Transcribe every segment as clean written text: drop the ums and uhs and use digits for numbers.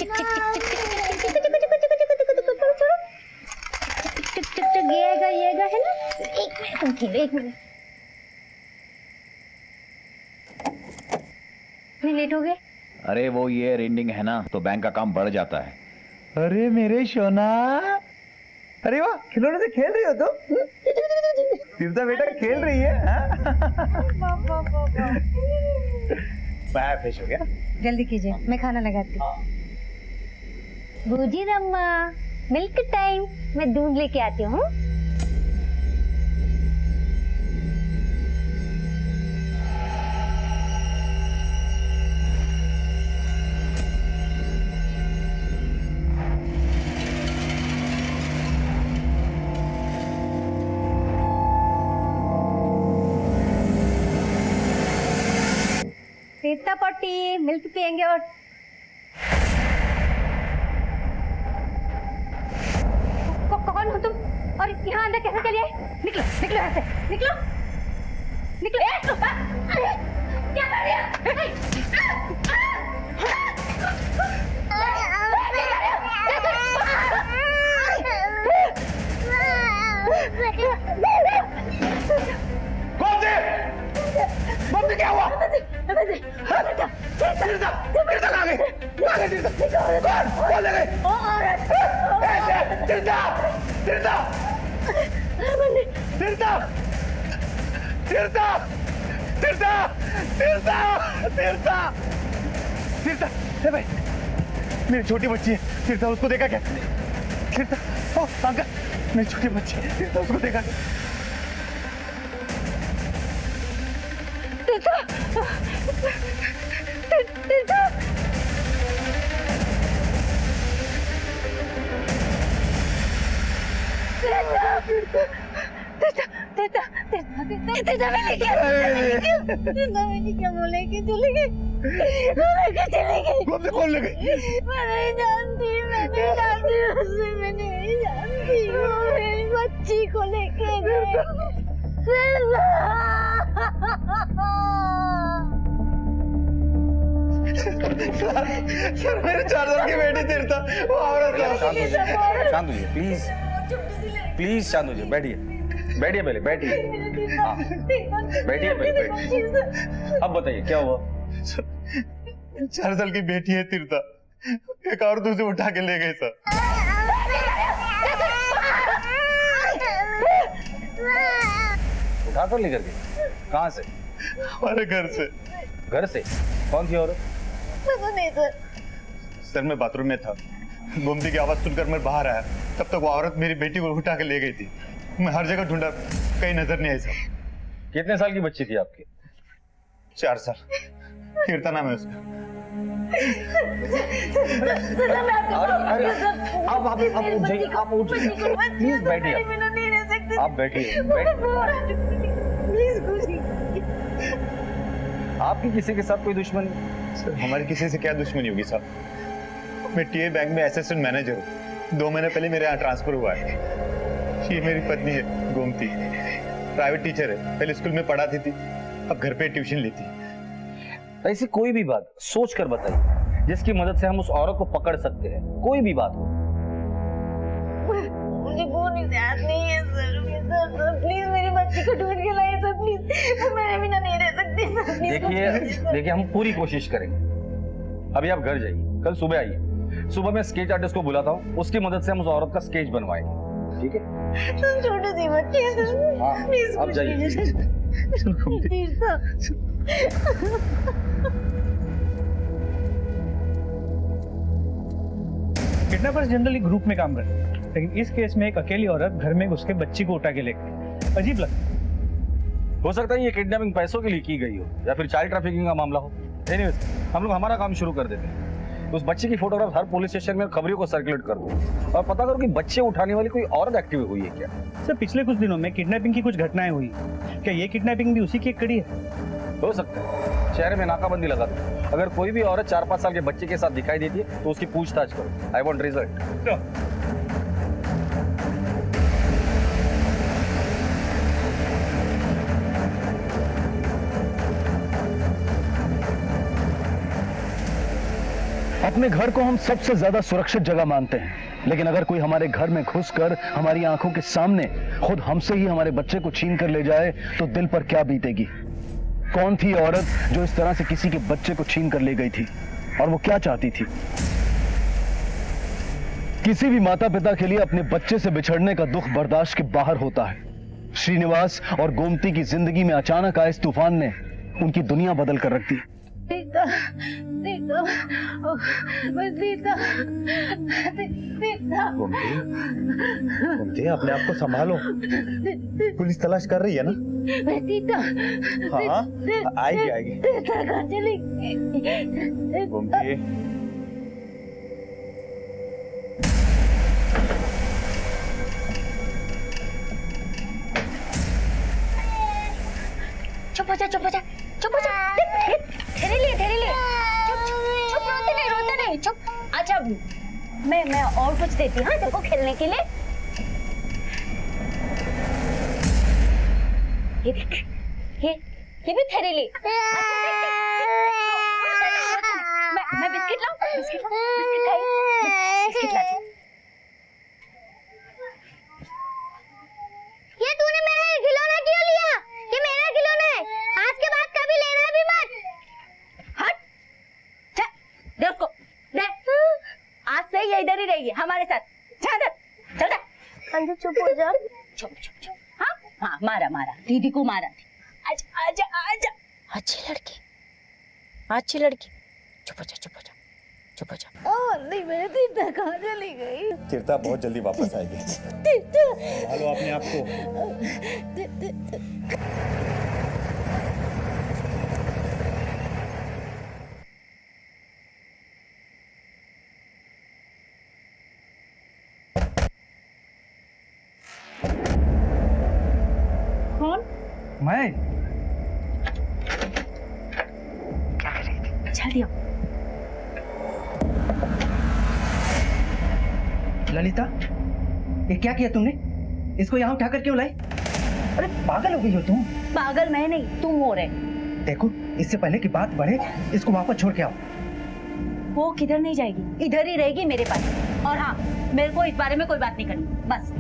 ये है ना, एक मिनट तुम खेलो, एक मिनट। इतने लेट हो गए? अरे वो ये रेंडिंग है ना, तो बैंक का काम बढ़ जाता है। अरे मेरे सोना, अरे वाह, खिलौने से खेल रही हो तुम? तीर्था बेटा खेल रही है। मैं फ्रेश हो गया। जल्दी कीजिए, मैं खाना लगाती हूँ। बूजी रम्मा, मिल्क टाइम, मैं दूध लेके आती हूँ। तीर्था पट्टी, मिल्क पियेंगे और कौन हो तुम और यहाँ अंदर कैसे चले आए? निकलो निकलो यहाँ से, निकलो निकलो। अरे क्या कर रही मम्मी क्या हुआ? तीर्था कहाँ गई? कौन ले गई? तीर्था तीर्था तीर्था तीर्था तीर्था तीर्था तीर्था तीर्था, हे भाई मेरी छोटी बच्ची है तीर्था, उसको देखा क्या? तीर्था, ओ अंकल, मेरी छोटी बच्ची है तीर्था, उसको देखा क्या? तीर्था, तीर्था, मैंने क्या बोला कि चले गए? चले गए? कौन ले गई? मैं नहीं जानती, मैं नहीं जानती उससे, मैं नहीं जानती। वो मेरी बच्ची को लेके गए। सर मेरे 4 साल की बेटी तीर्था, वो औरत है। शांत होइए प्लीज, प्लीज शांत होइए, बैठिए बैठिए, पहले बैठिए। हाँ बैठिए पहले, बैठिए। अब बताइए क्या हुआ? 4 साल की बेटी है तीर्था, एक औरत उसे उठा के ले गई सर। उठा कर लेकर गए? कहाँ से? हमारे घर से। घर से? कौन थी औरत? नहीं सर। सर मैं बाथरूम में था, गोमती की आवाज सुनकर मैं बाहर आया, तब तक वो औरत मेरी बेटी को उठा के ले गई थी। मैं हर जगह ढूंढा, कहीं नजर नहीं आई सर। कितने साल की बच्ची थी आपकी? 4 साल। तीर्था नाम है उसका। आप उठ जाइए, प्लीज बैठिए, आप बैठिए। आपकी किसी के साथ कोई दुश्मनी? सर हमारी किसी से क्या दुश्मनी होगी साहब? मैं टीए बैंक में असिस्टेंट मैनेजर हूँ, 2 महीने पहले मेरे यहाँ ट्रांसफर हुआ है। ये मेरी पत्नी है गोमती, प्राइवेट टीचर है, पहले स्कूल में पढ़ाती थी, अब घर पे ट्यूशन लेती। ऐसी कोई भी बात सोच कर बताइए जिसकी मदद से हम उस औरत को पकड़ सकते हैं, कोई भी बात हो। मुझे फोन याद नहीं है सर, प्लीज मेरी बच्ची को ढूंढ के लाइए सर, प्लीज। मैं मेरे बिना नहीं रह सकती सर। देखिए हम पूरी कोशिश करेंगे। अभी आप घर जाइए, कल सुबह आइए। सुबह मैं स्केच आर्टिस्ट को बुलाता हूँ, उसकी मदद से हम उस औरत का स्केच बनवाएंगे, ठीक है? तुम छोटी सी बच्ची है सर, हाँ, प्लीज आप जाइए। किडनैपर्स जनरली ग्रुप में काम करते हैं, लेकिन इस केस में एक अकेली औरत घर में घुस के बच्ची को उठा के ले गई। अजीब लगता। हो सकता है ये किडनैपिंग पैसों के लिए की गई हो या फिर चाइल्ड ट्रैफिकिंग का मामला हो। एनीवेज, हम लोग हमारा काम शुरू कर देते हैं। उस बच्चे की फोटोग्राफ हर पुलिस स्टेशन में खबरों को सर्कुलेट कर दो और पता करो कि बच्चे उठाने वाली कोई औरत एक्टिव हुई है क्या। सर पिछले कुछ दिनों में किडनैपिंग की कुछ घटनाएं हुई, क्या ये किडनैपिंग भी उसी की एक कड़ी है? हो सकता है। शहर में नाकाबंदी लगा दो, अगर कोई भी औरत 4-5 साल के बच्चे के साथ दिखाई देती है तो उसकी पूछताछ करो। I want result. अपने घर को हम सबसे ज्यादा सुरक्षित जगह मानते हैं, लेकिन अगर कोई हमारे घर में घुसकर हमारी आंखों के सामने खुद हमसे ही हमारे बच्चे को छीन कर ले जाए तो दिल पर क्या बीतेगी। कौन थी औरत जो इस तरह से किसी के बच्चे को छीन कर ले गई थी, और वो क्या चाहती थी? किसी भी माता पिता के लिए अपने बच्चे से बिछड़ने का दुख बर्दाश्त के बाहर होता है। श्रीनिवास और गोमती की जिंदगी में अचानक आए इस तूफान ने उनकी दुनिया बदल कर रख दी। सीता, सीता, सीता, सीता। गोमती, अपने आप को संभालो, पुलिस तलाश कर रही है ना? सीता, हाँ, आएगी आएगी। सीता कहाँ चली गई? गोमती, चुप हो जा, चुप हो जा, चुप हो जा। धीरे ले, धीरे ले। चुप, चुप, चुप, रोते नहीं, चुप। अच्छा, मैं और कुछ देती हूँ तेरे को खेलने के लिए। ये देख, ये भी तेरे लिए। मैं बिस्किट लाऊं? बिस्किट खाई? बिस्किट ला। ये तूने मेरा खिलौना क्यों लिया? ये मेरा खिलौना है, आज के बाद कभी लेना भी मत। हट, दे उसको, दे। आज से ये इधर ही रहेगी हमारे साथ। चल चल। अंजू चुप हो जा। चुप चुप चुप। हाँ हाँ, मारा दीदी को मारा थी। आजा आजा आजा। अच्छी लड़की। चुप हो जा। ओ नहीं, मेरी तीता कहाँ चली गई? तीर्था बहुत जल्दी वापस आएगी। तीता, संभालो अपने आप को। कौन? मैं चल दिया। ललिता, ये क्या किया तुमने? इसको यहाँ उठाकर क्यों लाई? अरे पागल हो गई हो तुम। पागल मैं नहीं, तुम हो रहे। देखो, इससे पहले कि बात बढ़े, इसको वापस छोड़ के आओ। वो किधर नहीं जाएगी, इधर ही रहेगी मेरे पास। और हाँ, मेरे को इस बारे में कोई बात नहीं करनी, बस।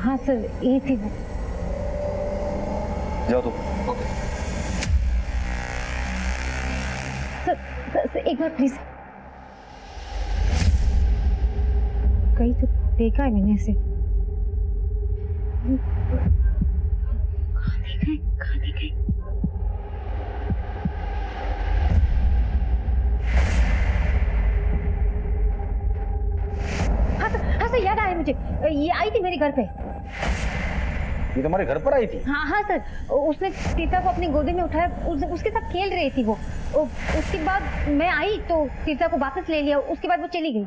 हाँ सर, ये थी वो। जाओ तुम। सर, एक बार प्लीज। कहीं तो देखा है मैंने इसे। कहाँ देखा है? हाँ सर, याद आया मुझे। ये आई थी मेरे घर पे। ये तुम्हारे घर पर आई थी? हाँ सर, उसने तीता को अपनी गोदी में उठाया, उसके साथ खेल रही थी वो। उसके बाद मैं आई तो तीता को वापस ले लिया, उसके बाद वो चली गई।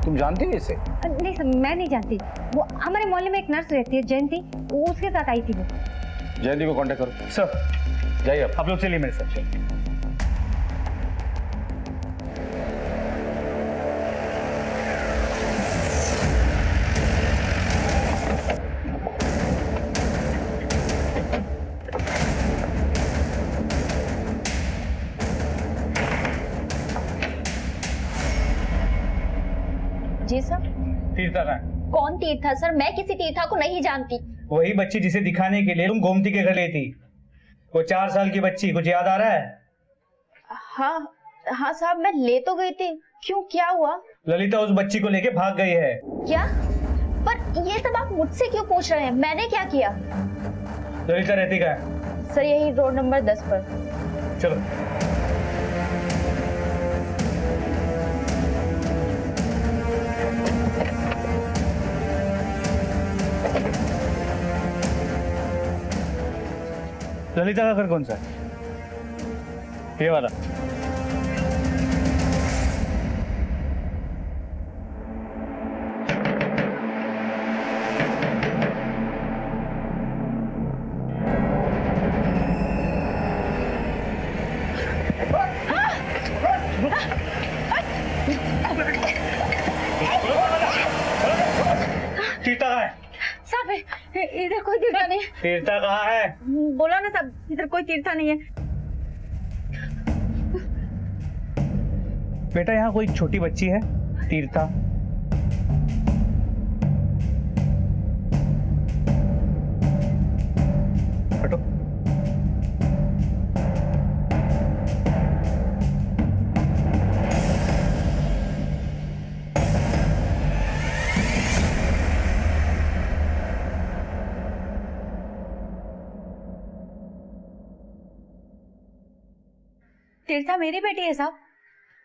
तुम जानती हो इसे? नहीं सर, मैं नहीं जानती। वो हमारे मोहल्ले में एक नर्स रहती है, जयंती, वो उसके साथ आई थी वो। जयंती को कांटेक्ट करो। सर, जाइए आप लोग चलिए मेरे साथ। चलिए। जी सर। तीर्था कहाँ? कौन तीर्था सर? मैं किसी तीर्था को नहीं जानती। वही बच्ची जिसे दिखाने के लिए तुम गोमती के घर ले थी। वो 4 साल की बच्ची, कुछ याद आ रहा है? हाँ साहब, मैं ले तो गई थी। क्यों, क्या हुआ? ललिता उस बच्ची को लेके भाग गई है। क्या? पर ये सब आप मुझसे क्यों पूछ रहे हैं? मैंने क्या किया? ललिता रहती कहाँ है? सर, यही रोड नंबर 10 पर। चलो। ललिता का घर कौन सा है? ये वाला। साहब इधर कोई तीर्था नहीं है। तीर्था कहाँ है? बोला ना साहब, इधर कोई तीर्था नहीं है। बेटा यहाँ कोई छोटी बच्ची है तीर्था? हटो। तीर्था मेरी बेटी है साहब,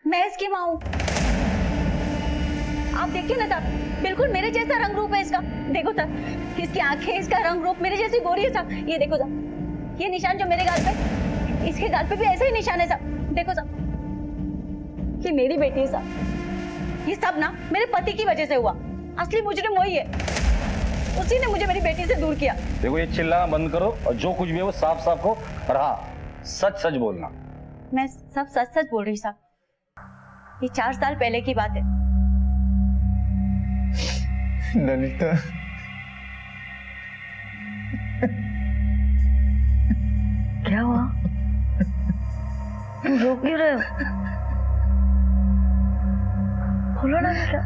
मैं इसकी माँ हूँ। आप देखिए ना साहब, बिल्कुल मेरे जैसा रंग रूप है इसका। देखो साहब, इसकी आंखें, इसका रंग रूप मेरे जैसी गोरी है साहब। ये देखो साहब, ये निशान जो मेरे गाल पे, इसके गाल पे भी ऐसा ही निशान है साहब। देखो साहब, ये मेरी बेटी है साहब। ये सब ना मेरे पति की वजह से हुआ। असली मुजरिम वही है, उसी ने मुझे मेरी बेटी से दूर किया। देखो ये चिल्लाना बंद करो और जो कुछ भी है वो साफ साफ को, और हाँ सच सच बोलना। मैं सब सच सच बोल रही साहब। ये 4 साल पहले की बात है। ललिता, क्या हुआ? तुम रो क्यों रहे हो? बोलो ना बेटा।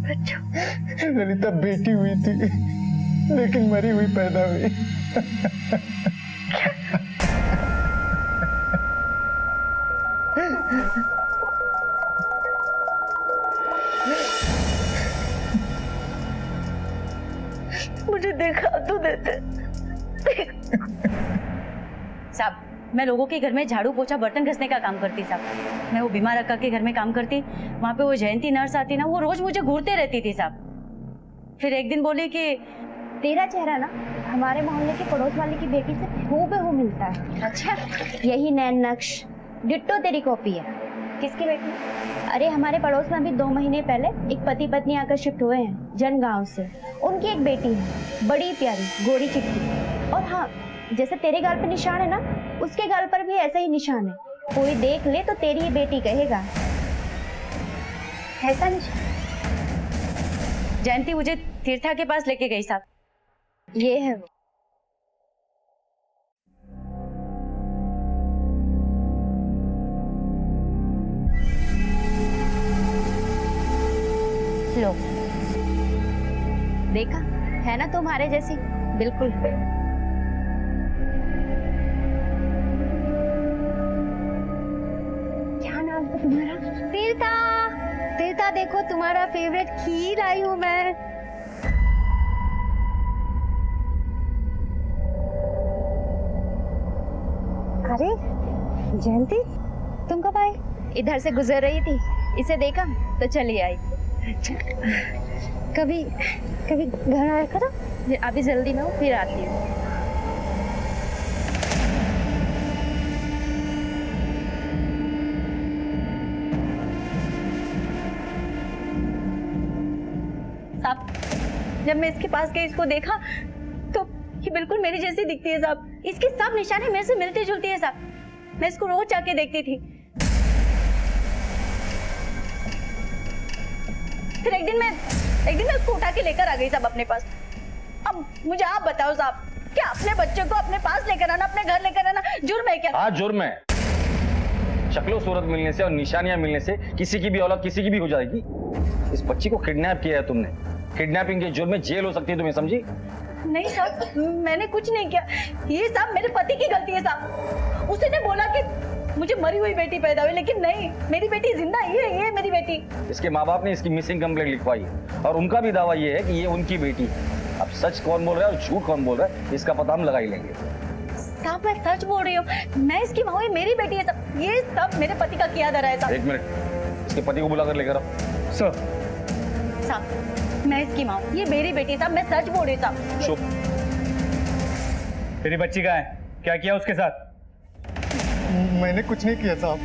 बच्चों, ललिता बेटी हुई थी लेकिन मरी हुई पैदा हुई। मुझे देखा तो देते। साहब, मैं लोगों के घर में झाड़ू पोछा बर्तन घसने का काम करती साहब। मैं वो बीमार अक्का के घर में काम करती, वहां पे वो जयंती नर्स आती ना, वो रोज मुझे घूरते रहती थी साहब। फिर एक दिन बोली कि तेरा चेहरा ना हमारे मोहल्ले के पड़ोस वाले की बेटी से हूबहू मिलता है। अच्छा, यही नैन नक्श, डिट्टो तेरी कॉपी है। किसकी बेटी? अरे हमारे पड़ोस में अभी 2 महीने पहले एक पति पत्नी आकर शिफ्ट हुए हैं जन गांव से। उनकी एक बेटी है, बड़ी प्यारी गोरी चिट्टी। और हाँ, जैसे तेरे गाल पर निशान है ना, उसके गाल पर भी ऐसा ही निशान है। कोई देख ले तो तेरी ही बेटी कहेगा। ऐसा निशान? जयंती मुझे तीर्था के पास लेके गई साहब। ये है वो। लो, देखा है ना तुम्हारे जैसी बिल्कुल। क्या नाम है तुम्हारा? तीर्था। तीर्था देखो, तुम्हारा फेवरेट खीर आई हूँ मैं। अरे जयंती, तुम कब आई? इधर से गुजर रही थी, इसे देखा तो चली आई। कभी कभी घर आया करो। अभी जल्दी में हूँ, फिर आती हूँ। साहब, जब मैं इसके पास गई, इसको देखा तो ये बिल्कुल मेरी जैसी दिखती है साहब। इसके सब निशाने मेरे से मिलती जुलती है साहब। मैं इसको रोज जाके देखती थी। फिर एक दिन मैं उसको उठा के लेकर आ गई साहब अपने पास। अब मुझे आप बताओ साहब, क्या अपने बच्चे को अपने पास लेकर आना, अपने घर लेकर आना जुर्म है क्या? हाँ जुर्म है। शक्लो सूरत मिलने से और निशानियां मिलने से किसी की भी औलाद किसी की भी हो जाएगी। इस बच्ची को किडनैप किया है तुमने। किडनैपिंग के जुर्म में जेल हो सकती है, तुम्हें समझी? नहीं साहब, मैंने कुछ नहीं किया। ये साहब मेरे पति की गलती है साहब। उसने बोला कि मुझे मरी हुई बेटी पैदा हुई, लेकिन नहीं, मेरी बेटी जिंदा ही है। ये मेरी बेटी। इसके माँ बाप ने इसकी मिसिंग कंप्लेंट लिखवाई है और उनका भी दावा ये है कि ये उनकी बेटी है। अब सच कौन बोल रहा है और झूठ कौन बोल रहा है, इसका पता हम लगा ही लेंगे। साहब, मैं सच बोल रही हूँ, मैं इसकी माँ हूँ, ये मेरी बेटी है साहब। ये सब मेरे पति का किया धरा है साहब। एक मिनट, इसके पति को बुलाकर लेकर आओ। सर, साहब, मैं इसकी माँ हूँ, ये मेरी बेटी है साहब। मैं सच बोल रही हूँ साहब। चुप। तेरी बच्ची कहाँ है? क्या किया उसके साथ? मैंने कुछ नहीं किया साहब।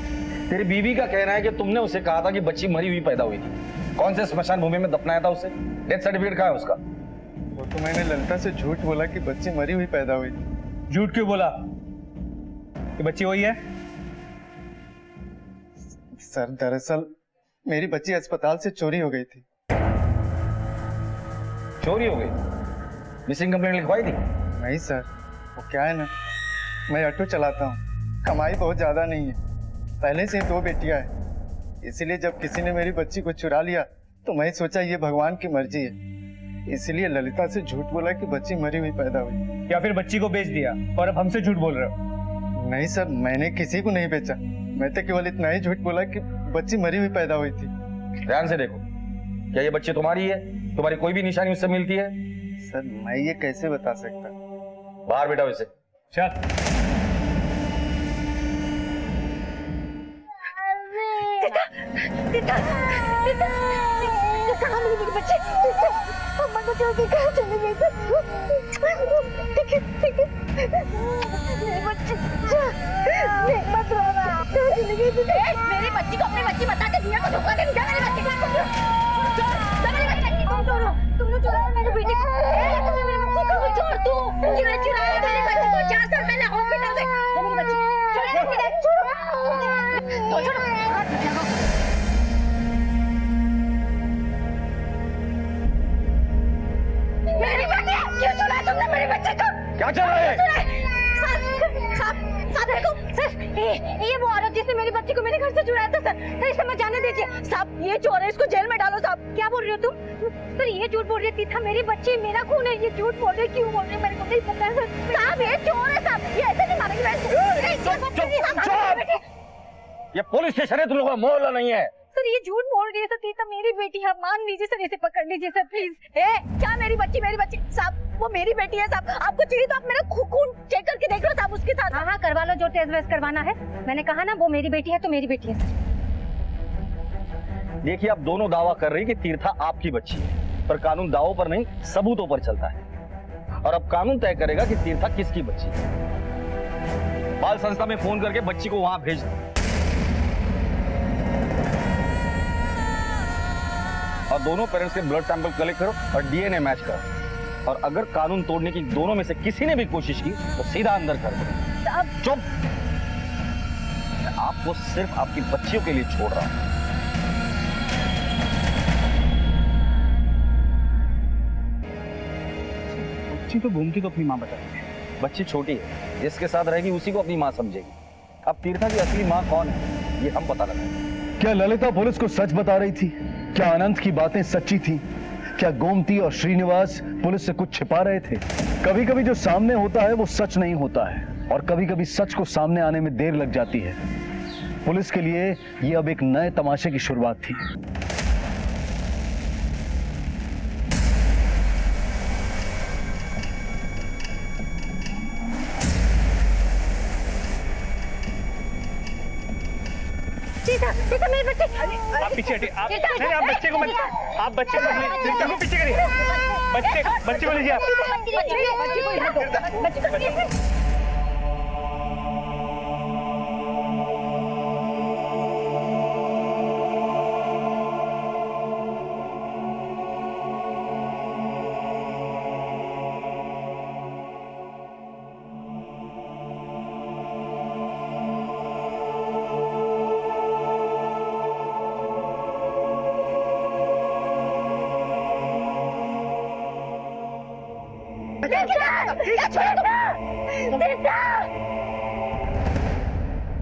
तेरी बीवी का कहना है कि तुमने उसे कहा था कि बच्ची मरी हुई पैदा हुई थी। कौन से स्मशान भूमि में दफनाया था उसे? डेथ सर्टिफिकेट कहाँ है उसका? वो तो मैंने ललिता से झूठ बोला कि बच्ची मरी हुई पैदा हुई। झूठ क्यों बोला? ये बच्ची वही है? सर दरअसल मेरी बच्ची अस्पताल से चोरी हो गई थी। चोरी हो गई? मिसिंग कंप्लेंट लिखवाई थी? नहीं सर, वो क्या है ना, मैं ऑटो चलाता हूँ, कमाई बहुत ज्यादा नहीं है, पहले से 2 बेटियां हैं, इसीलिए जब किसी ने मेरी बच्ची को चुरा लिया तो मैं सोचा ये भगवान की मर्जी है, इसलिए ललिता से झूठ बोला कि बच्ची मरी हुई पैदा हुई। या फिर बच्ची को बेच दिया और अब हमसे झूठ बोल रहे हो? नहीं सर, मैंने किसी को नहीं बेचा, मैं तो केवल इतना ही झूठ बोला कि बच्ची मरी हुई पैदा हुई थी। ध्यान से देखो, क्या ये बच्ची तुम्हारी है? तुम्हारी कोई भी निशानी उससे मिलती है? सर मैं ये कैसे बता सकता? बाहर बेटा इसे। चल। कहाँ मिली मेरी बच्ची? अम्मा को छोड़ के कहाँ चले गए? ठीक है मेरी बच्ची मत रोना। कहाँ चली गई? मेरी बच्ची को अपनी बच्ची बता के दुनिया को धोखा दे दिया। मेरी बच्ची तुम लोग चुराया मेरी बेटी को। मेरी बच्ची को छोड़ तू। ये चुराया मेरी बच्ची को 4 साल पहले हॉस्पिटल से। मेरी बच्ची छोड़ो। मेरी बच्ची क्यों चुराया तुमने मेरी बच्ची को? क्या चल रहा है? साहब देखो सर, ये वो औरत जिसने मेरी बच्ची को मेरे घर से चुराया था सर। सर इसे मत जाने दीजिए साहब, ये चोर है, इसको जेल में डालो साहब। क्या बोल रही हो तुम? सर ये झूठ बोल रही थी, मेरी बच्ची मेरा खून है, ये झूठ बोल रही, क्यों बोल रही है मेरे को नहीं पता है सर। साहब ये चोर है साहब, ये ऐसे नहीं मारेंगे। ये पुलिस स्टेशन है, तुम लोगों का मोहल्ला नहीं है। सर ये झूठ बोल रही है सर, तीता मेरी बेटी है, मान लीजिए सर, इसे पकड़ लीजिए सर प्लीज। क्या मेरी बच्ची साहब, वो मेरी बेटी है साहब, आपको चाहिए तो आप मेरा खून चेक करके देख लो साहब उसके साथ। हाँ करवा लो जो टेस्ट वेस्ट करवाना है, मैंने कहा ना वो मेरी बेटी है तो मेरी बेटी है सर। देखिए आप दोनों दावा कर रही कि तीर्था आपकी बच्ची है, पर कानून दावों पर नहीं सबूतों पर चलता है, और अब कानून तय करेगा कि तीर्था किसकी बच्ची है। बाल संस्था में फोन करके बच्ची को वहां भेज दो और दोनों पेरेंट्स के ब्लड सैंपल कलेक्ट करो और डीएनए मैच करो, और अगर कानून तोड़ने की दोनों में से किसी ने भी कोशिश की तो सीधा अंदर कर दो। चुप, मैं आपको सिर्फ आपकी बच्चियों के लिए छोड़ रहा हूं। बच्ची तो घूमती को अपनी माँ बताती है। बच्ची छोटी है, जिसके साथ रहेगी उसी को अपनी माँ समझेगी। अब तीर्था की असली माँ कौन है ये हम पता लगाएंगे। क्या ललिता पुलिस को सच बता रही थी? क्या अनंत की बातें सच्ची थी? क्या गोमती और श्रीनिवास पुलिस से कुछ छिपा रहे थे? कभी कभी जो सामने होता है वो सच नहीं होता है, और कभी कभी सच को सामने आने में देर लग जाती है। पुलिस के लिए ये अब एक नए तमाशे की शुरुआत थी। तीता मेरी बच्ची। आप पीछे हटिए, आप नहीं, आप बच्चे को मत, आप बच्चे को पीछे करिए, बच्चे को लीजिए आप।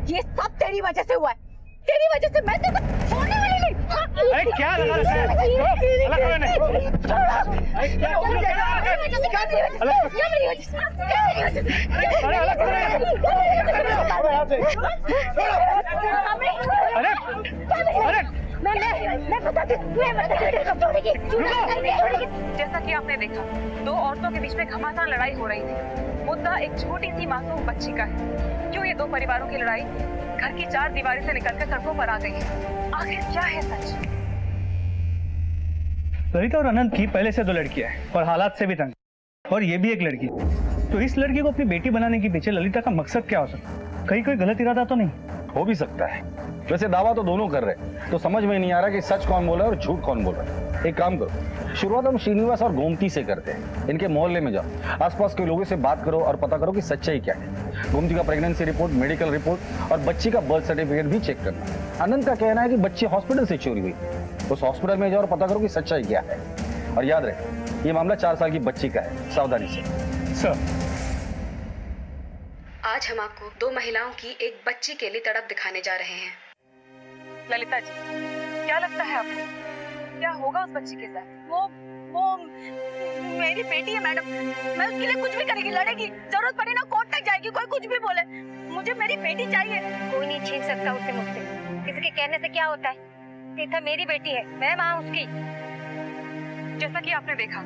ये सब तेरी वजह से हुआ है, तेरी वजह से मैं तेरे को छोड़ने वाली नहीं। अरे क्या लगा रखा है? अलग करो इन्हें। अरे अलग करो इन्हें। अरे मैं बताती हूँ, जैसा कि आपने देखा, 2 औरतों के बीच में घमासान लड़ाई हो रही थी। मुद्दा एक छोटी सी मासूम बच्ची का है। क्यों ये 2 परिवारों की लड़ाई घर की 4 दीवारी से निकलकर सड़कों पर आ गई है? आखिर क्या है सच? ललिता और अनंत की पहले से 2 लड़कियां हैं और हालात से भी तंग, और ये भी एक लड़की। तो इस लड़की को अपनी बेटी बनाने के पीछे ललिता का मकसद क्या हो सकता है? कहीं कोई गलत इरादा तो नहीं? हो भी सकता है, वैसे दावा तो दोनों कर रहे, तो समझ में नहीं आ रहा कि सच कौन बोल रहा है और झूठ कौन बोल रहा है। एक काम करो, शुरुआत हम श्रीनिवास और गोमती से करते हैं। इनके मोहल्ले में जाओ, आसपास के लोगों से बात करो और पता करो कि सच्चाई क्या है। गोमती का प्रेगनेंसी रिपोर्ट, मेडिकल रिपोर्ट और बच्ची का बर्थ सर्टिफिकेट भी चेक करना। अनंत का कहना है कि बच्ची हॉस्पिटल से चोरी हुई। उस हॉस्पिटल में जाओ और पता करो कि सच्चाई क्या है। और याद रहे, ये मामला 4 साल की बच्ची का है, सावधानी से। सर, आज हम आपको 2 महिलाओं की एक बच्ची के लिए तड़प दिखाने जा रहे हैं। ललिता जी, क्या लगता है आपको क्या होगा उस बच्ची के साथ? वो मेरी बेटी है मैडम, मैं उसके लिए कुछ भी करेगी, लड़ेगी, जरूरत पड़ी ना कोर्ट तक जाएगी, कोई कुछ भी बोले, मुझे मेरी बेटी चाहिए। कोई नहीं छीन सकता उसे मुझसे। किसी के कहने से क्या होता है? तीर्था मेरी बेटी है, मैं माँ उसकी। जैसा कि आपने देखा,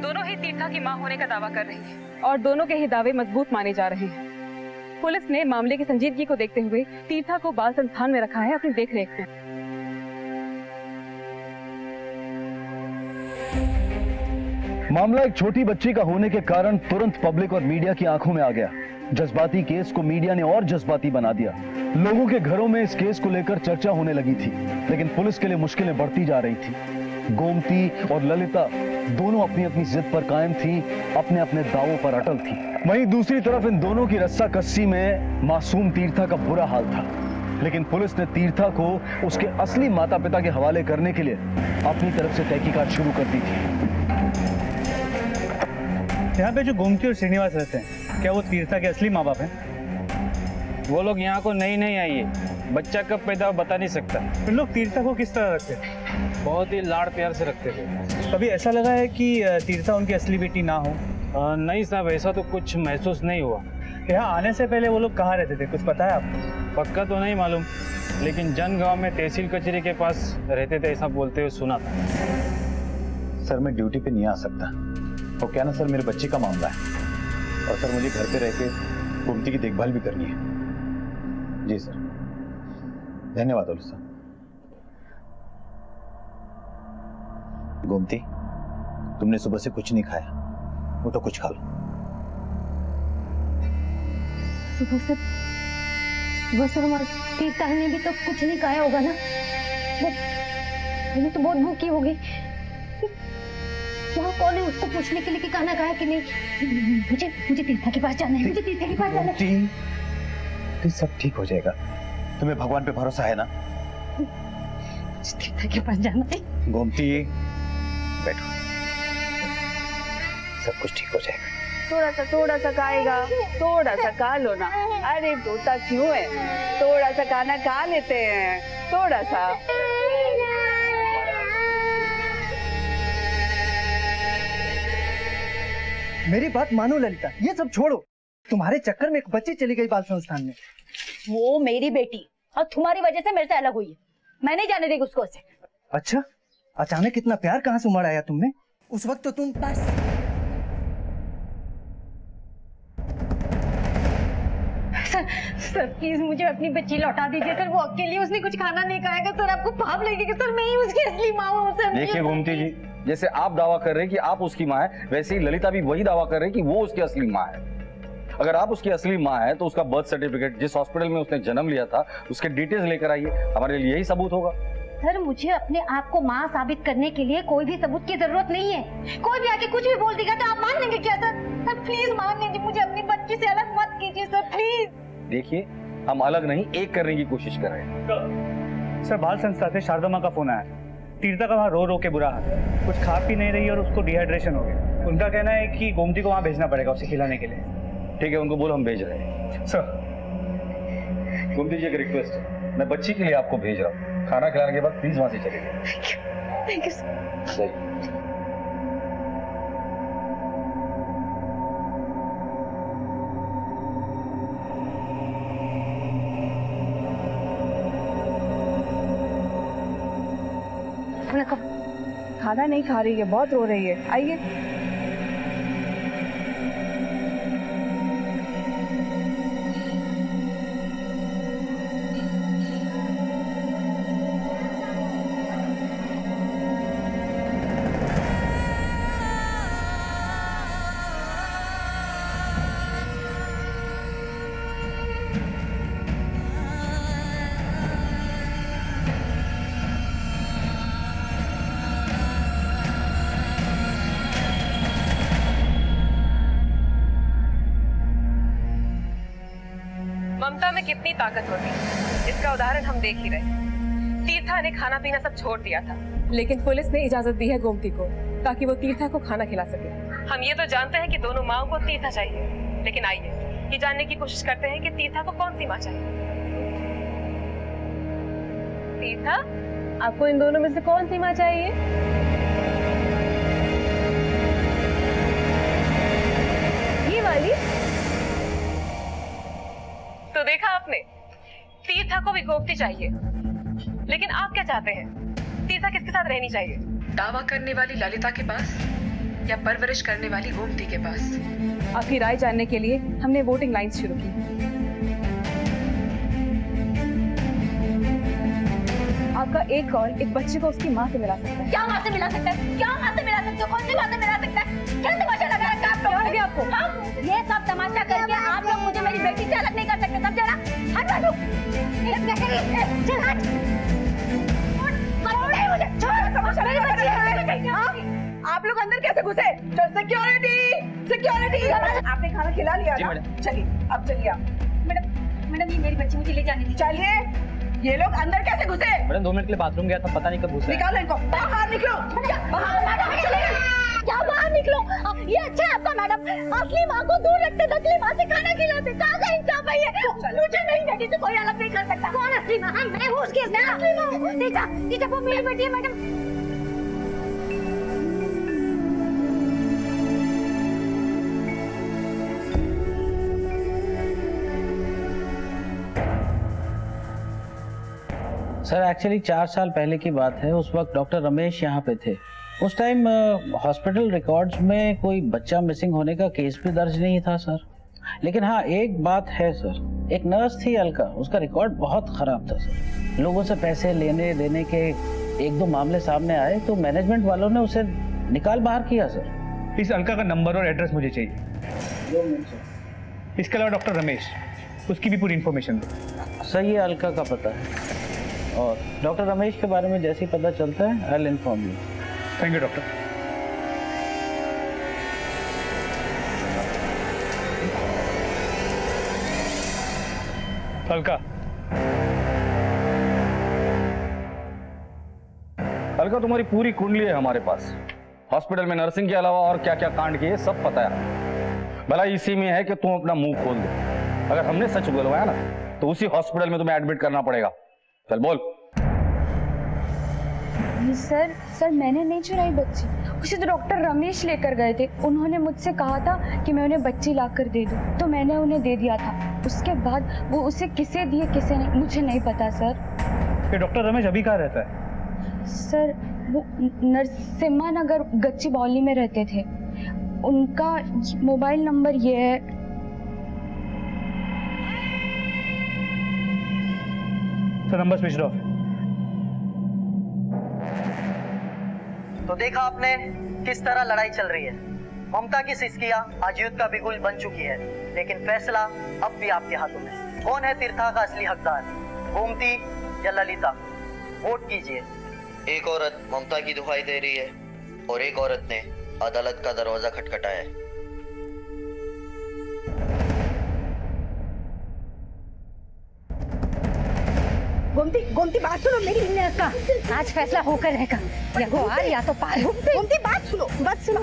दोनों ही तीर्था की मां होने का दावा कर रही हैं और दोनों के ही दावे मजबूत माने जा रहे हैं। पुलिस ने मामले की संजीदगी को देखते हुए तीर्था को बाल संस्थान में रखा है अपनी देखरेख में। मामला एक छोटी बच्ची का होने के कारण तुरंत पब्लिक और मीडिया की आंखों में आ गया। जज्बाती केस को मीडिया ने और जज्बाती बना दिया। लोगों के घरों में इस केस को लेकर चर्चा होने लगी थी, लेकिन पुलिस के लिए मुश्किलें बढ़ती जा रही थी। गोमती और ललिता दोनों अपनी अपनी जिद पर कायम थी, अपने अपने दावों पर अटल थी। वहीं दूसरी तरफ इन दोनों की रस्साकस्सी में मासूम तीर्था का बुरा हाल था, लेकिन पुलिस ने तीर्था को उसके असली माता पिता के हवाले करने के लिए अपनी तरफ से तहकीकात शुरू कर दी थी। यहाँ पे जो गोमती और श्रीनिवास रहते हैं, क्या वो तीर्था के असली माँ बाप हैं? वो लोग यहाँ को नहीं आई है, बच्चा कब पैदा हो बता नहीं सकता। फिर लोग तीर्था को किस तरह रखते थे? बहुत ही लाड़ प्यार से रखते थे। कभी ऐसा लगा है कि तीर्था उनकी असली बेटी ना हो? नहीं साहब, ऐसा तो कुछ महसूस नहीं हुआ। यहाँ आने से पहले वो लोग कहाँ रहते थे, कुछ पता है आपको? पक्का तो नहीं मालूम, लेकिन जन गांव में तहसील कचहरी के पास रहते थे ऐसा बोलते हुए सुना था। सर मैं ड्यूटी पे नहीं आ सकता, वो क्या ना सर मेरे बच्चे का मामला है, और सर मुझे घर पे रह के गोमती की देखभाल भी करनी है। जी सर, धन्यवाद ओलू सर। गोमती, तुमने सुबह से कुछ नहीं खाया, वो तो कुछ खा लो। सुबह से हमारे तीर्था ने भी तो कुछ नहीं खाया होगा ना। मैंने तो बहुत भूखी हो गई। वहाँ कौन है उसको पूछने के लिए कि खाना खाया कि नहीं? मुझे तीर्था के पास जाना है, मुझे तीर्था के पास जाना है। तो सब ठीक हो जाएगा, तुम्हें भगवान पे भरोसा है ना? तीर्था के पास जाना है। गोमती बैठो, सब कुछ ठीक हो जाएगा। थोड़ा सा खाएगा, थोड़ा सा खा लो ना। अरे रोता क्यों है? थोड़ा सा खाना खा लेते हैं, थोड़ा सा। मेरी बात मानो ललिता, ये सब छोड़ो। तुम्हारे चक्कर में एक बच्ची चली गई बाल संस्थान में। वो मेरी बेटी और तुम्हारी वजह से मेरे से अलग हुई है। मैं नहीं जाने देगी उसको ऐसे। अच्छा, अचानक इतना प्यार कहाँ से उमड़ आया तुमने? उस वक्त तो तुम बस सर प्लीज मुझे अपनी बच्ची लौटा दीजिए सर। वो अकेली, उसने कुछ खाना नहीं खाएगा सर। आपको पाप लगेगा सर, मैं ही उसकी असली माँ हूँ सर। देखिए गोमती जी, जैसे आप दावा कर रहे हैं कि आप उसकी माँ है, वैसे ही ललिता भी वही दावा कर रही है कि वो उसकी असली माँ है। अगर आप उसकी असली माँ है तो उसका बर्थ सर्टिफिकेट, जिस हॉस्पिटल में उसने जन्म लिया था, उसके डिटेल्स लेकर आइए, हमारे लिए यही सबूत होगा। सर मुझे अपने आप को माँ साबित करने के लिए कोई भी सबूत की जरूरत नहीं है। कोई भी आके कुछ भी बोल देगा तो आप मान लेंगे क्या सर? सर प्लीज मान लीजिए, मुझे अपनी बच्ची से अलग मत कीजिए सर, प्लीज। देखिए, हम अलग नहीं, एक करने की कोशिश कर रहे हैं। सर, बाल संस्था से शारदा माँ का फोन आया। तीर्था का वहाँ रो रो के बुरा हाल है, कुछ खा पी नहीं रही और उसको डिहाइड्रेशन हो गया। उनका कहना है कि गोमती को वहाँ भेजना पड़ेगा उसे खिलाने के लिए। ठीक है, उनको बोलो हम भेज रहे हैं। सर गोमती जी, एक रिक्वेस्ट है, मैं बच्ची के लिए आपको भेज रहा हूँ। खाना खिलाने के बाद प्लीज वहां से चले जाइए। Thank you sir. खाना नहीं खा रही है, बहुत रो रही है। आइए। में कितनी ताकत होती है, इसका उदाहरण हम देख ही रहे। तीर्था ने खाना पीना सब छोड़ दिया था, लेकिन पुलिस ने इजाजत दी है गोमती को ताकि वो तीर्था को खाना खिला सके। हम ये तो जानते हैं कि दोनों माओं को तीर्था चाहिए, लेकिन आइए ये जानने की कोशिश करते हैं कि तीर्था को कौन सी माँ चाहिए। तीर्था, आपको इन दोनों में से कौन सी माँ चाहिए? ये वाली? तो देखा आपने, तीर्था को भी गोमती चाहिए, लेकिन आप क्या चाहते हैं? तीर्था किसके साथ रहनी चाहिए? दावा करने वाली ललिता के पास या परवरिश करने वाली गोमती के पास? आपकी राय जानने के लिए हमने वोटिंग लाइंस शुरू की। आपका एक कॉल एक बच्चे को उसकी माँ से मिला सकता है। क्या माँ से मिला सकता है? क्या माँ से मिला सकते हो? कौन सी माँ से मिला सकता है? क्या तमाशा लगा रखा है आप लोगों ने? आपको ये सब तमाशा करके आप लोग मुझे मेरी बेटी से अलग नहीं कर सकते, समझे ना? हट बाजू, चल हट, मुझे छोड़, मेरी बच्ची है। आप लोग अंदर कैसे घुसे? Security, security! आपने खाना खिला लिया ना? चलिए, अब चलिए आप। मैडम ये मेरी बच्ची, मुझे ले जाने दीजिए। चलिए, ये लोग अंदर कैसे घुसे? मैडम 2 मिनट के लिए बाथरूम गया था, पता नहीं कब घुसा। निकालो इनको, बाहर निकलो। क्या बाहर निकलो? ये अच्छा है आपका मैडम, असली माँ को दूर रखते, नकली माँ से खाना खिलाते। कहाँ का इंसाफ है ये? मुझे मेरी बेटी से कोई अलग नहीं कर सकता। कौन असली माँ? मैं हूँ उसकी असली माँ। तीर्था वो मेरी बेटी है मैडम। सर एक्चुअली 4 साल पहले की बात है। उस वक्त डॉक्टर रमेश यहाँ पे थे। उस टाइम हॉस्पिटल रिकॉर्ड्स में कोई बच्चा मिसिंग होने का केस भी दर्ज नहीं था सर। लेकिन हाँ एक बात है सर, एक नर्स थी अलका, उसका रिकॉर्ड बहुत खराब था सर। लोगों से पैसे लेने देने के 1-2 मामले सामने आए तो मैनेजमेंट वालों ने उसे निकाल बाहर किया सर। इस अलका का नंबर और एड्रेस मुझे चाहिए। इसके अलावा डॉक्टर रमेश, उसकी भी पूरी इन्फॉर्मेशन दो। सर ये अलका का पता है और डॉक्टर रमेश के बारे में जैसे ही पता चलता है I will inform you. Thank you doctor. Alka, Alka तुम्हारी पूरी कुंडली है हमारे पास। हॉस्पिटल में नर्सिंग के अलावा और क्या क्या कांड किए सब पता है। भला इसी में है कि तुम अपना मुंह खोल दो। अगर हमने सच बुलवाया ना तो उसी हॉस्पिटल में तुम्हें एडमिट करना पड़ेगा। चल बोल। सर मैंने नहीं चुराई बच्ची, उसे तो डॉक्टर रमेश लेकर गए थे। उन्होंने मुझसे कहा था कि मैं उन्हें बच्ची लाकर दे दूं, तो मैंने उन्हें दे दिया था। उसके बाद वो उसे किसे दिए किसे नहीं मुझे नहीं पता सर। ये डॉक्टर रमेश अभी कहाँ रहता है? सर वो नरसिम्हा नगर गच्ची बौली में रहते थे। उनका मोबाइल नंबर ये है। सर नंबर स्विच ऑफ है। तो देखा आपने किस तरह लड़ाई चल रही है। ममता की सिसकियां आज युद्ध का बिगुल बन चुकी है, लेकिन फैसला अब भी आपके हाथों में। कौन है तीर्था का असली हकदार, गोमती या ललिता? वोट कीजिए। एक औरत ममता की दुहाई दे रही है और एक औरत ने अदालत का दरवाजा खटखटाया है। गोमती बात सुनो मेरी। आज फैसला होकर रहेगा, या वो हार या तो पार। गोमती बात सुनो, बात सुनो।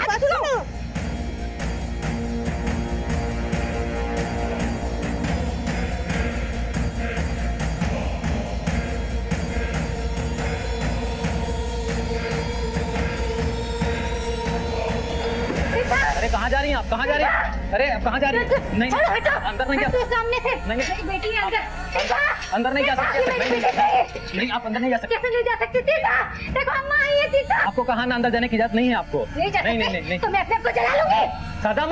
अरे कहाँ जा रही हैं आप? कहाँ जा रही हैं? अरे आप कहाँ जा रही हैं? नहीं अंदर नहीं जा। सामने से नहीं मेरी बेटी है अंदर नहीं जा सकते। नहीं आप अंदर नहीं जा सकते। कैसे नहीं जा सकती? देखो अम्मा आई है। तीर्था आपको कहाँ ना अंदर जाने की इजाजत नहीं है आपको। नहीं तो मैं अपने आप को जला लूंगी। सादा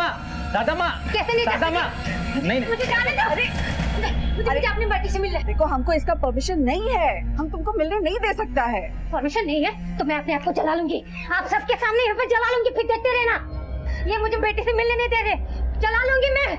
माँ कैसे नहीं जा सकती? नहीं मुझे जाने दो। मुझे अपनी बेटी से मिलने। देखो हमको इसका परमिशन नहीं है, हम तुमको मिलने नहीं दे सकता है। परमिशन नहीं है तो मैं अपने आप को जला लूंगी। आप सबके सामने यहाँ पे जला लूंगी, फिर देखते रहना। ये मुझे बेटी से मिलने नहीं दे रहे, जला लूंगी मैं।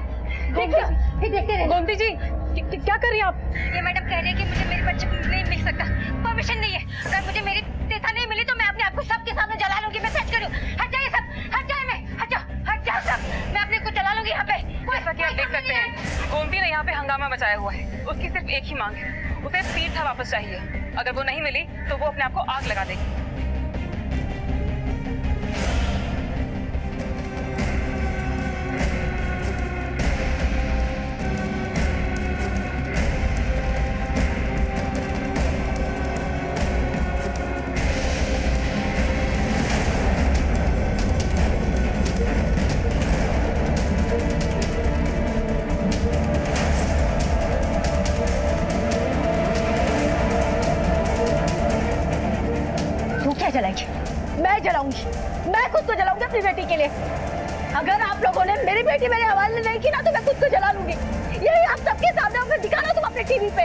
फिर देखते रहना। गोमती जी क्या कर रही हैं आप? ये मैडम कह रही है कि मुझे मेरे बच्चे को नहीं मिल सकता, परमिशन नहीं है। अगर मुझे मेरी तीर्था नहीं मिली तो मैं अपने आप को सबके सामने जला लूंगी। मैं सच करूँ। हट जाइए सब, हट जाओ सब। मैं अपने को जला लूंगी यहाँ पे। जैसा कि आप देख सकते हैं गोमती ने यहाँ पे हंगामा मचाया हुआ है। उसकी ही मांग है, उसे तीर्था वापस चाहिए। अगर वो नहीं मिली तो वो अपने आप को आग लगा देगी। जलाएंगे, मैं जलाऊंगी, मैं खुद को जलाऊंगी अपनी बेटी के लिए। अगर आप लोगों ने मेरी बेटी मेरे हवाले नहीं की ना तो मैं खुद को जला लूंगी। यही आप सबके सामने, और फिर दिखाना तुम अपने टीवी पे,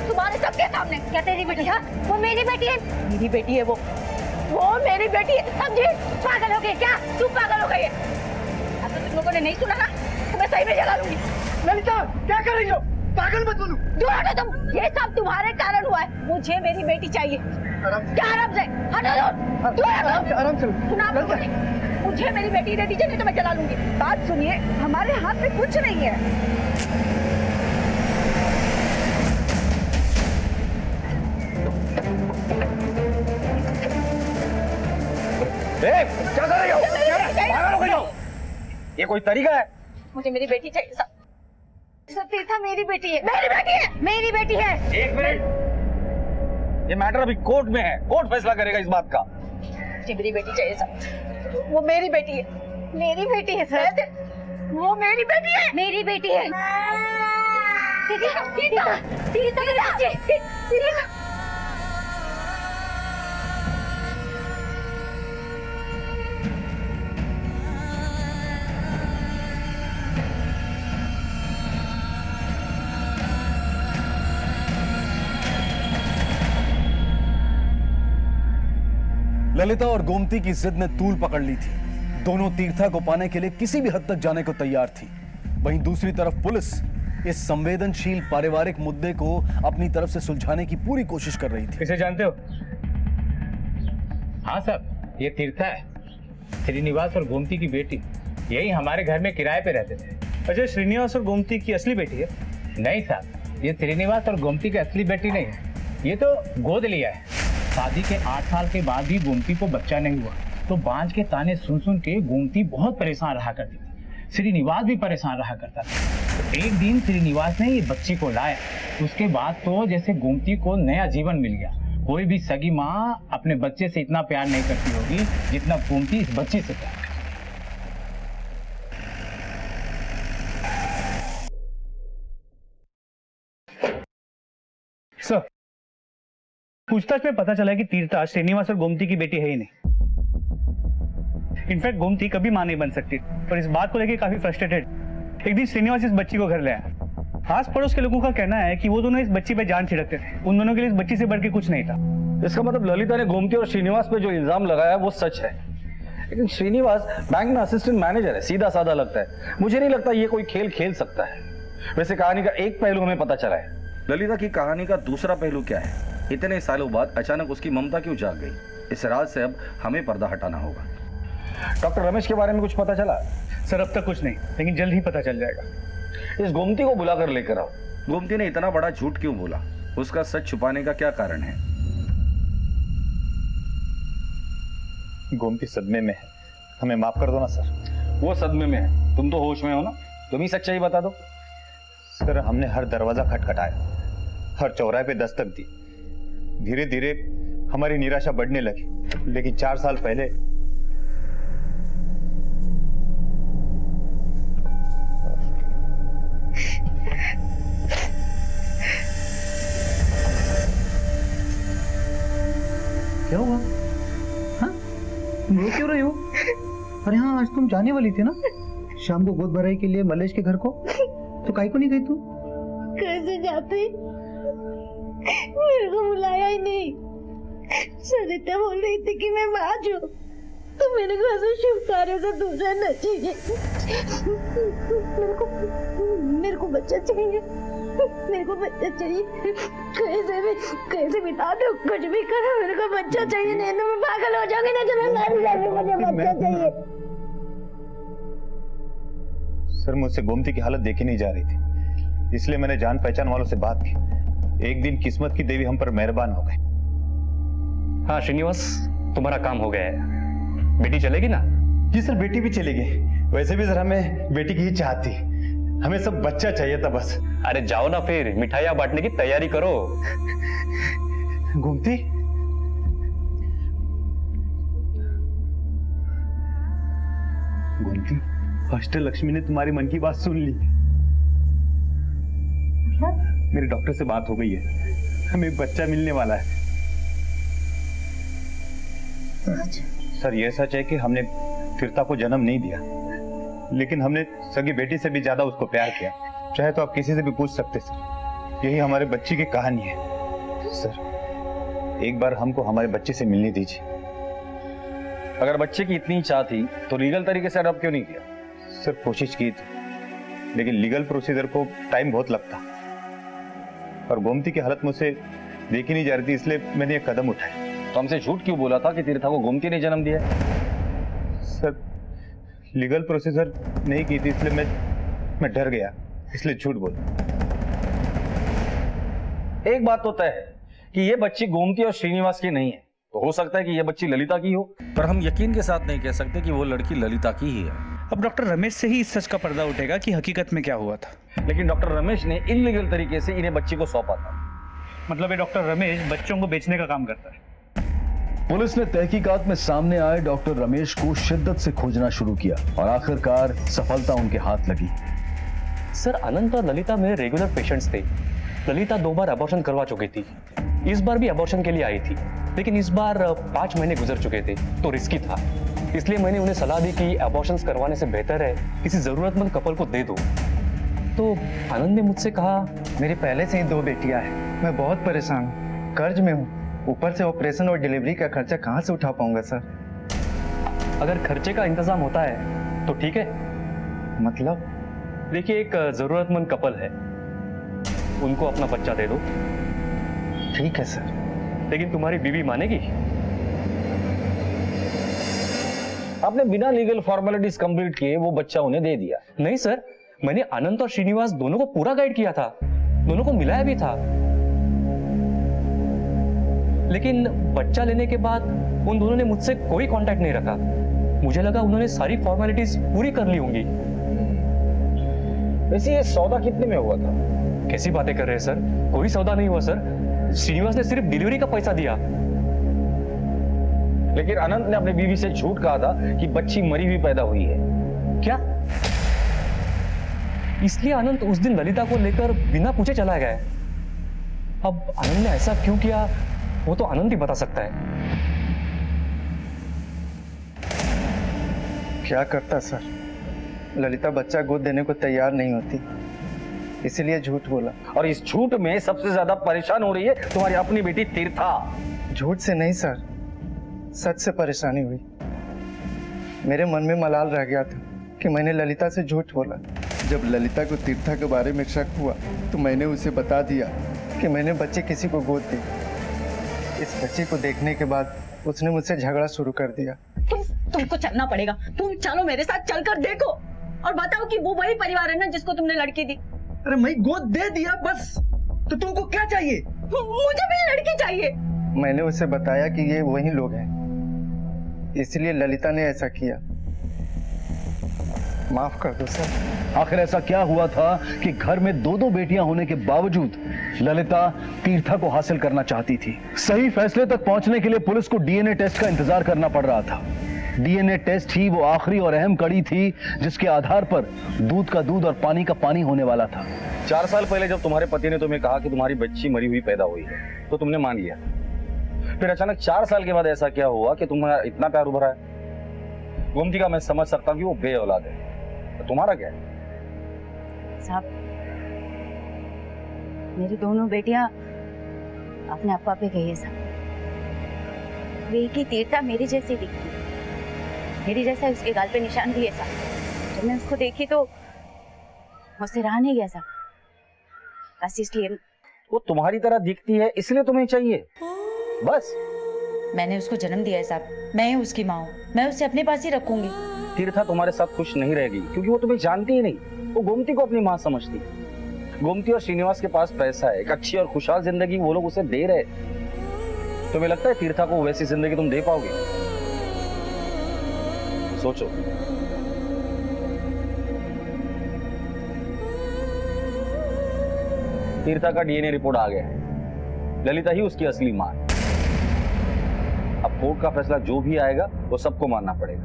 तुम्हारे सबके सामने। क्या तेरी बेटी? हाँ, वो मेरी बेटी है, मेरी बेटी है वो मेरी बेटी है, समझी? पागल हो गई क्या? तू पागल हो गई है? अब तो तुम लोगों ने नहीं सुना ना तो मैं सही में जला लूंगी। ललिता क्या कर रही हो? पागल मत बोलो। दूर हटो तुम, ये सब तुम्हारे कारण हुआ है। मुझे मेरी बेटी चाहिए। क्या आराम से? हटो दूर, आराम से सुना आप लोगों ने? मुझे मेरी बेटी दे दीजिए नहीं तो मैं जला लूंगी। बात सुनिए, हमारे हाथ में कुछ नहीं है। क्या कर रही हो? पागल हो गई हो? ये कोई तरीका है? मुझे मेरी बेटी चाहिए सब। तीर्था मेरी बेटी है, मेरी बेटी है, मेरी बेटी है। एक मिनट, ये मैटर अभी कोर्ट में है, कोर्ट फैसला करेगा इस बात का। मुझे मेरी बेटी चाहिए सर, वो मेरी बेटी है, मेरी बेटी है सर, वो मेरी बेटी है, मेरी बेटी है। ललिता और गोमती की जिद ने तूल पकड़ ली थी। दोनों तीर्था को पाने के लिए किसी भी हद तक जाने को तैयार थी। वहीं दूसरी तरफ पुलिस इस संवेदनशील पारिवारिक मुद्दे को अपनी तरफ से सुलझाने की पूरी कोशिश कर रही थी। इसे जानते हो? हाँ साहब, ये तीर्था है, श्रीनिवास और गोमती की बेटी। यही हमारे घर में किराए पे रहते थे। अजय, श्रीनिवास और गोमती की असली बेटी है? नहीं साहब, ये श्रीनिवास और गोमती की असली बेटी नहीं है, ये तो गोद लिया है। शादी के 8 साल के बाद भी गोमती को बच्चा नहीं हुआ तो बांझ के ताने सुन सुन के गोमती बहुत परेशान रहा करती थी। श्रीनिवास भी परेशान रहा करता था। एक दिन श्रीनिवास ने ये बच्ची को लाया, उसके बाद तो जैसे गोमती को नया जीवन मिल गया। कोई भी सगी माँ अपने बच्चे से इतना प्यार नहीं करती होगी जितना गोमती इस बच्ची से प्यार करती। सर, पूछताछ में पता चला कि तीर्था श्रीनिवास और गोमती की बेटी है ही नहीं। इनफैक्ट गोमती कभी मां नहीं बन सकती और इस बात को लेकर काफी फ्रस्ट्रेटेड एक दिन श्रीनिवास इस बच्ची को घर ले आया। आस पड़ोस के लोगों का कहना है कि वो दोनों इस बच्ची पे जान छिड़कते थे। उन दोनों के लिए इस बच्ची से बढ़ के कुछ नहीं था। इसका मतलब ललिता ने गोमती और श्रीनिवास पे जो इल्जाम लगाया वो सच है। लेकिन श्रीनिवास बैंक में असिस्टेंट मैनेजर है, सीधा साधा लगता है। मुझे नहीं लगता ये कोई खेल खेल सकता है। वैसे कहानी का एक पहलू हमें पता चला है। ललिता की कहानी का दूसरा पहलू क्या है? इतने सालों बाद अचानक उसकी ममता क्यों जाग गई? इस राज से अब हमें पर्दा हटाना होगा। डॉक्टर रमेश के बारे में कुछ पता चला? सर, अब तक कुछ नहीं, लेकिन जल्द ही पता चल जाएगा। इस गोमती को बुलाकर लेकर आओ। गोमती ने इतना बड़ा झूठ क्यों बोला? उसका सच छुपाने का क्या कारण है? गोमती सदमे में है, हमें माफ कर दो ना सर। वो सदमे में है, तुम तो होश में हो ना, तुम ही सच्चाई बता दो। सर, हमने हर दरवाजा खटखटाया, हर चौराहे पे दस्तक दी। धीरे धीरे हमारी निराशा बढ़ने लगी, लेकिन 4 साल पहले क्या हुआ? हाँ, तुम रो क्यों रही हो? अरे हाँ, आज तुम जाने वाली थी ना शाम को गोद भराई के लिए मलेश के घर को, तो काहे को नहीं गई तू? कैसे जाती? मेरे को बुलाया ही नहीं। सरिता बोल रही थी कि मैं बाज हूँ, तो मेरे को ऐसे शुभ कार्य से दूर रहना चाहिए। मेरे को बच्चा चाहिए, मेरे को बच्चा चाहिए। कैसे बिता दो, कुछ भी करो, मेरे को बच्चा चाहिए, नहीं तो मैं पागल हो जाऊंगी, नहीं तो मैं मर जाऊंगी। मुझे बच्चा चाहिए। सर, मुझसे गोमती की हालत देखी नहीं जा रही थी, इसलिए मैंने जान पहचान वालों से बात की। एक दिन किस्मत की देवी हम पर मेहरबान हो गए। हाँ श्रीनिवास, तुम्हारा काम हो गया है। बेटी चलेगी ना? जी सर, बेटी भी चली गई। वैसे भी सर हमें बेटी की ही चाहत थी, हमें सब बच्चा चाहिए था बस। अरे जाओ ना फिर, मिठाइयाँ बांटने की तैयारी करो। गोमती, गोमती, हॉस्टल लक्ष्मी ने तुम्हारी मन की बात सुन ली। मेरे डॉक्टर से बात हो गई है, हमें एक बच्चा मिलने वाला है। सर ये सच है कि हमने तीर्था को जन्म नहीं दिया, लेकिन हमने सगी बेटी से भी ज्यादा उसको प्यार किया। चाहे तो आप किसी से भी पूछ सकते सर, यही हमारे बच्चे की कहानी है। सर एक बार हमको हमारे बच्चे से मिलने दीजिए। अगर बच्चे की इतनी चाह थी तो लीगल तरीके से अडॉप्ट क्यों नहीं किया? सर कोशिश की थी, लेकिन लीगल प्रोसीजर को टाइम बहुत लगता, और गोमती की हालत मुझसे देखी नहीं जा रही थी, इसलिए मैंने ये कदम उठाया। तो हमसे झूठ क्यों बोला था कि तीर्था को गोमती ने जन्म दिया? सर लीगल प्रोसीजर नहीं की थी, इसलिए मैं डर गया, इसलिए झूठ बोला। एक बात तो तय है कि ये बच्ची गोमती और श्रीनिवास की नहीं है। तो हो सकता है कि ये बच्ची ललिता की हो, पर हम यकीन के साथ नहीं कह सकते कि वो लड़की ललिता की ही है। अब डॉक्टर रमेश से ही इस सच का पर्दा उठेगा कि हकीकत में क्या हुआ था। लेकिन डॉक्टर रमेश ने इलीगल तरीके से इन्हें बच्ची को सौंपा था। मतलब ये डॉक्टर रमेश बच्चों को बेचने का काम करता है। पुलिस ने तहकीकात में सामने आए डॉक्टर रमेश को शिद्दत से खोजना शुरू किया और आखिरकार सफलता उनके हाथ लगी। सर अनंत और ललिता मेरे रेगुलर पेशेंट्स थे। ललिता 2 बार अबॉर्शन करवा चुकी थी, इस बार भी अबॉर्शन के लिए आई थी, लेकिन इस बार 5 महीने गुजर चुके थे तो रिस्की था। इसलिए मैंने उन्हें सलाह दी कि अबॉर्शंस करवाने से बेहतर है किसी जरूरतमंद कपल को दे दो। तो आनंद ने मुझसे कहा, मेरी पहले से ही 2 बेटियां हैं, मैं बहुत परेशान हूँ, कर्ज में हूँ, ऊपर से ऑपरेशन और डिलीवरी का खर्चा कहाँ से उठा पाऊंगा सर? अगर खर्चे का इंतजाम होता है तो ठीक है। मतलब? देखिए एक जरूरतमंद कपल है, उनको अपना बच्चा दे दो। ठीक है सर। लेकिन तुम्हारी बीवी मानेगी? आपने बिना लीगल फॉर्मेलिटीज कंप्लीट किए वो बच्चा उन्हें दे दिया? नहीं सर, मैंने अनंत और श्रीनिवास दोनों को पूरा गाइड किया था, दोनों को मिलाया भी था। लेकिन बच्चा लेने के बाद उन दोनों ने मुझसे कोई कांटेक्ट नहीं रखा। मुझे लगा उन्होंने सारी फॉर्मेलिटीज पूरी कर ली होंगी। वैसे ये सौदा कितने में हुआ था? कैसी बातें कर रहे हैं सर, कोई सौदा नहीं हुआ सर। श्रीनिवास ने सिर्फ डिलीवरी का पैसा दिया। लेकिन अनंत ने अपनी बीवी से झूठ कहा था कि बच्ची मरी हुई पैदा हुई है। क्या? इसलिए अनंत उस दिन ललिता को लेकर बिना पूछे चला गया। अब अनंत ने ऐसा क्यों किया वो तो अनंत ही बता सकता है। क्या करता सर, ललिता बच्चा गोद देने को तैयार नहीं होती, इसीलिए झूठ बोला। और इस झूठ में सबसे ज्यादा परेशान हो रही है तुम्हारी अपनी बेटी तीर्था। झूठ से नहीं सर, सच से परेशानी हुई। मेरे मन में मलाल रह गया था कि मैंने ललिता से झूठ बोला। जब ललिता को तीर्था के बारे में शक हुआ तो मैंने उसे बता दिया कि मैंने बच्चे किसी को गोद दी। इस बच्चे को देखने के बाद उसने मुझसे झगड़ा शुरू कर दिया। तुमको चलना पड़ेगा, तुम चलो मेरे साथ, चलकर देखो और बताओ कि वो वही परिवार है ना जिसको तुमने लड़की दी। अरे मैं गोद दे दिया बस, तो तुमको क्या चाहिए? मुझे भी लड़की चाहिए। मैंने उसे बताया कि ये वही लोग हैं, इसलिए ललिता ने ऐसा किया। माफ कर दो सर। आखिर ऐसा क्या हुआ था कि घर में 2 बेटियां होने के बावजूद ललिता तीर्था को हासिल करना चाहती थी? सही फैसले तक पहुंचने के लिए पुलिस को डीएनए टेस्ट का इंतजार करना पड़ रहा था। डीएनए टेस्ट ही वो आखिरी और अहम कड़ी थी जिसके आधार पर दूध का दूध और पानी का पानी होने वाला था। 4 साल पहले जब तुम्हारे पति ने तुम्हें कहा कि तुम्हारी बच्ची मरी हुई पैदा हुई है तो तुमने मान लिया। फिर अचानक 4 साल के बाद ऐसा क्या हुआ कि तुम्हारा इतना प्यार उभरा है? गोमती का मैं समझ सकता हूँ कि वो बे औलाद है, तो तुम्हारा क्या है? साहब, मेरी दोनों बेटियां अपने अप्पा पे गई है साहब। बेटी तीर्था मेरी जैसी दिखती, मेरी जैसा उसके गाल पे निशान भी है साहब। जब मैं उसको देखी तो मुझसे रहा नहीं गया साहब। बस इसलिए वो तुम्हारी तरह दिखती है इसलिए तुम्हें चाहिए, बस। मैंने उसको जन्म दिया है साहब, मैं ही उसकी माँ हूँ, मैं उसे अपने पास ही रखूंगी। तीर्था तुम्हारे साथ खुश नहीं रहेगी क्योंकि वो तुम्हें जानती ही नहीं। वो गोमती को अपनी माँ समझती है। गोमती और श्रीनिवास के पास पैसा है, एक अच्छी और खुशहाल जिंदगी वो लोग उसे दे रहे। तुम्हें लगता है तीर्था को वैसी जिंदगी तुम दे पाओगे? सोचो। तीर्था का डीएनए रिपोर्ट आ गया है, ललिता ही उसकी असली मां है। अब कोर्ट का फैसला जो भी आएगा वो सबको मानना पड़ेगा।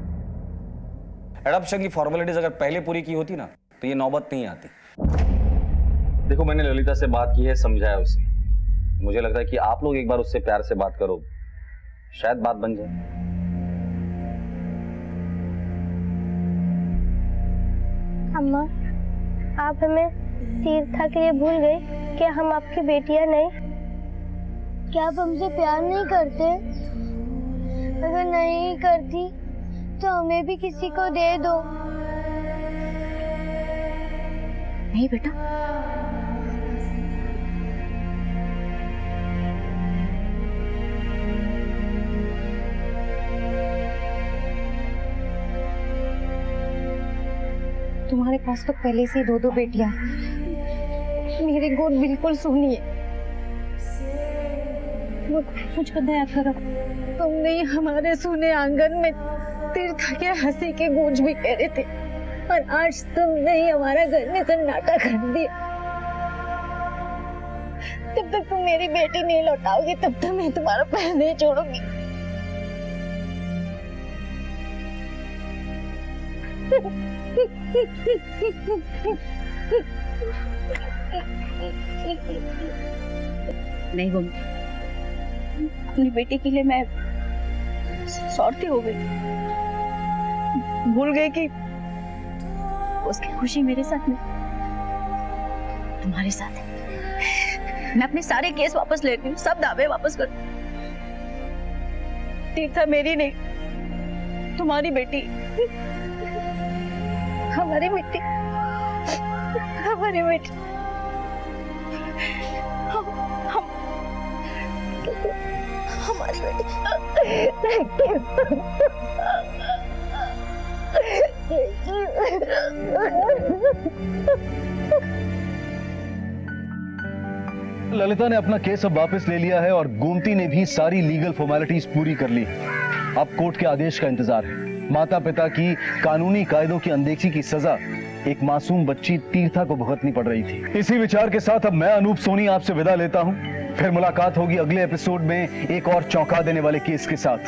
एडॉप्शन की फॉर्मेलिटीज अगर पहले पूरी की होती ना तो ये नौबत नहीं आती। देखो, मैंने ललिता से बात की है, समझाया उसे। मुझे लगता है कि आप लोग एक बार उससे प्यार से बात करो, शायद बात बन जाए। अम्मा, आप हमें तीर्था के लिए भूल गए? क्या हम आपकी बेटियां नहीं? क्या आप हमसे प्यार नहीं करते? अगर नहीं करती तो हमें भी किसी को दे दो। नहीं बेटा, तुम्हारे पास तो पहले से 2-2 बेटियां हैं। मेरी गोद बिल्कुल सूनी है। मुझ पर दया करो। तुम नहीं हमारे सूने आंगन में तीर्था के हंसी के गूंज भी कह रहे थे, और आज तुमने ही हमारा घर में सन्नाटा कर दिया। जब तक तुम मेरी बेटी नहीं लौटाओगी तब तक मैं तुम्हारा पैर नहीं छोड़ूंगी। नहीं गोमती, अपनी बेटी के लिए मैं स्वार्थी हो गई, भूल गई कि उसकी खुशी मेरे साथ नहीं, तुम्हारे साथ है। मैं अपने सारे केस वापस लेती हूँ, सब दावे वापस कर। तीर्था मेरी नहीं, तुम्हारी बेटी, हमारी बेटी, हमारी बेटी। हमारी ललिता ने अपना केस अब वापस ले लिया है और गोमती ने भी सारी लीगल फॉर्मेलिटीज पूरी कर ली। अब कोर्ट के आदेश का इंतजार है। माता पिता की कानूनी कायदों की अनदेखी की सजा एक मासूम बच्ची तीर्था को भुगतनी पड़ रही थी। इसी विचार के साथ अब मैं अनूप सोनी आपसे विदा लेता हूं। फिर मुलाकात होगी अगले एपिसोड में एक और चौंका देने वाले केस के साथ।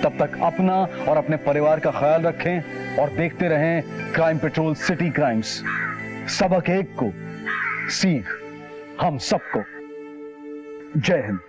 तब तक अपना और अपने परिवार का ख्याल रखें और देखते रहें क्राइम पेट्रोल सिटी क्राइम्स। सबक एक को, सीख हम सबको। जय हिंद।